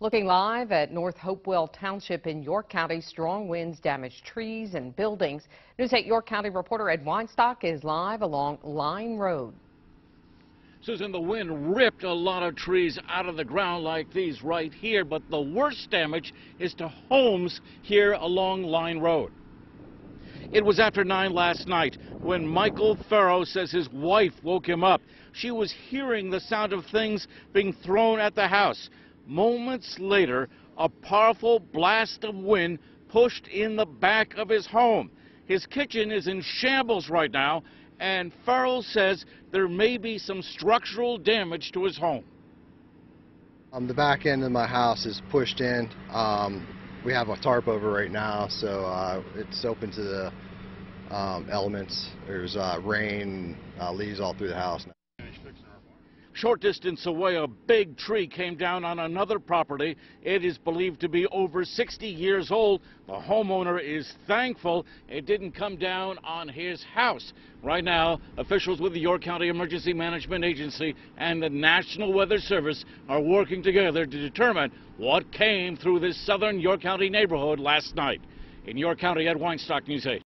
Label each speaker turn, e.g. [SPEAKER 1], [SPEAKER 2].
[SPEAKER 1] Looking live at North Hopewell Township in York County, strong winds damaged trees and buildings. News 8 York County reporter Ed Weinstock is live along Line Road.
[SPEAKER 2] Susan, the wind ripped a lot of trees out of the ground like these right here, but the worst damage is to homes here along Line Road. It was after 9 last night when Michael Farrow says his wife woke him up. She was hearing the sound of things being thrown at the house. Moments later, a powerful blast of wind pushed in the back of his home. His kitchen is in shambles right now, and Farrell says there may be some structural damage to his home.
[SPEAKER 3] The back end of my house is pushed in. We have a tarp over right now, so it's open to the elements. There's rain, leaves all through the house now.
[SPEAKER 2] Short distance away, a big tree came down on another property. It is believed to be over 60 years old. The homeowner is thankful it didn't come down on his house. Right now, officials with the York County Emergency Management Agency and the National Weather Service are working together to determine what came through this southern York County neighborhood last night. In York County, Ed Weinstock, News 8.